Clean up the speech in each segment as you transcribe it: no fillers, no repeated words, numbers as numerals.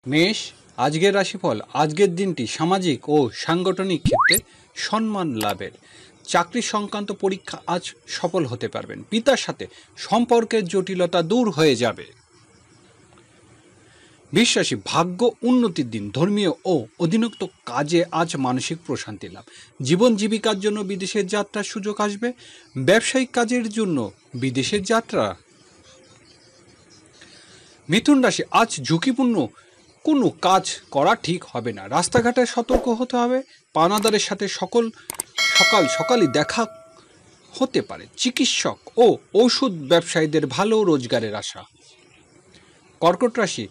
মেষ, আজকের রাশিফল। আজকের দিনটি সামাজিক ও সাংগঠনিক ক্ষেত্রে সম্মান লাভের। চাকরি সংক্রান্ত পরীক্ষা আজ সফল হতে পারবেন। পিতার সাথে সম্পর্কের জটিলতা দূর হয়ে যাবে। বিশ্বাসী, ভাগ্য উন্নতির দিন। ধর্মীয় ও অধীনস্থ কাজে আজ মানসিক প্রশান্তি লাভ। জীবন জীবিকার জন্য বিদেশের যাত্রার সুযোগ আসবে। ব্যবসায়িক কাজের জন্য বিদেশের যাত্রা। মিথুন রাশি, আজ ঝুঁকিপূর্ণ কোনো কাজ করা ঠিক হবে না। রাস্তাঘাটে সতর্ক হতে হবে। পাওনাদারের সাথে সকালই দেখা হতে পারে। চিকিৎসক ও ওষুধ ব্যবসায়ীদের ভালো রোজগারের আশা। কর্কট রাশি,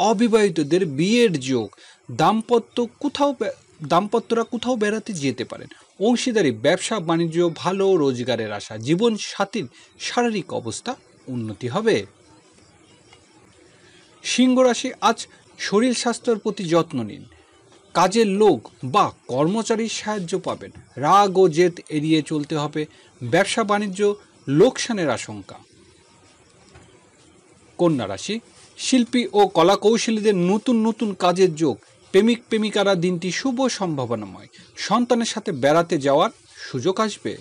অবিবাহিতদের বিয়ের যোগ। দাম্পত্যরা কোথাও বেড়াতে যেতে পারেন। অংশীদারি, ব্যবসা বাণিজ্য, ভালো রোজগারের আশা। জীবন সাথীর শারীরিক অবস্থা উন্নতি হবে। সিংহ রাশি, আজ শরীর স্বাস্থ্যের প্রতি যত্ন নিন। কাজের লোক বা কর্মচারীর সাহায্য পাবেন। রাগ ও জেদ এড়িয়ে চলতে হবে। ব্যবসা বাণিজ্য লোকসানের আশঙ্কা। কন্যা রাশি, শিল্পী ও কলাকৌশলীদের নতুন কাজের যোগ। প্রেমিক প্রেমিকারা দিনটি শুভ সম্ভাবনাময়। সন্তানের সাথে বেড়াতে যাওয়ার সুযোগ আসবে।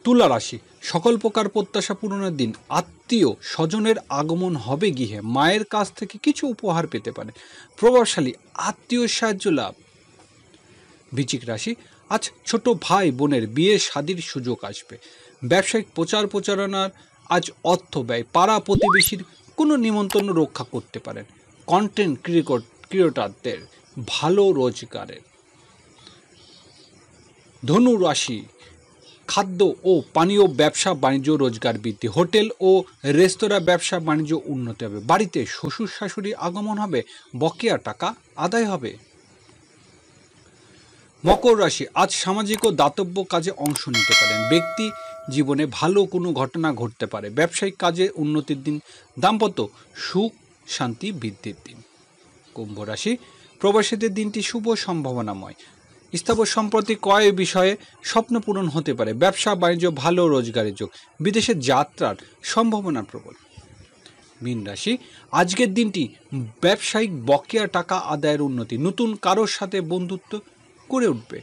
তুলা রাশি, সকল প্রকার প্রত্যাশা পূরণের দিন। আত্মীয় স্বজনের আগমন হবে গৃহে। মায়ের কাছ থেকে কিছু উপহার পেতে পারে। প্রভাবশালী আত্মীয় সাহায্য লাভ। বৃশ্চিক রাশি, আজ ছোট ভাই বোনের বিয়ে শাদীর সুযোগ আসবে। ব্যবসায়িক প্রচারণার আজ অর্থ ব্যয়। পাড়া প্রতিবেশীর কোনো নিমন্ত্রণ রক্ষা করতে পারেন। কন্টেন্ট ক্রিয়েটরদের ভালো রোজগারের। ধনু রাশি, খাদ্য ও পানীয় ব্যবসা বাণিজ্য রোজগার বৃদ্ধি। হোটেল ও রেস্তোরাঁ ব্যবসা বাণিজ্য উন্নতি হবে। বাড়িতে শ্বশুর শাশুড়ি আগমন হবে। বকেয়া টাকা আদায় হবে। মকর রাশি, আজ সামাজিক ও দাতব্য কাজে অংশ নিতে পারেন। ব্যক্তি জীবনে ভালো কোনো ঘটনা ঘটতে পারে। ব্যবসায়িক কাজে উন্নতির দিন। দাম্পত্য সুখ শান্তি বৃদ্ধির দিন। কুম্ভ রাশি, প্রবাসীদের দিনটি শুভ সম্ভাবনাময়। স্থাবর সম্পত্তি ক্রয় বিষয়ে স্বপ্ন পূরণ হতে পারে। ব্যবসা বাণিজ্য ভালো রোজগারের যোগ। বিদেশে যাত্রার সম্ভাবনা প্রবল। মীন রাশি, আজকের দিনটি ব্যবসায়িক বকেয়া টাকা আদায়ের উন্নতি। নতুন কারোর সাথে বন্ধুত্ব করে উঠবে।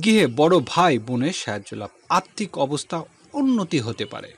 গৃহে বড় ভাই বোনের সাহায্য লাভ। আর্থিক অবস্থা উন্নতি হতে পারে।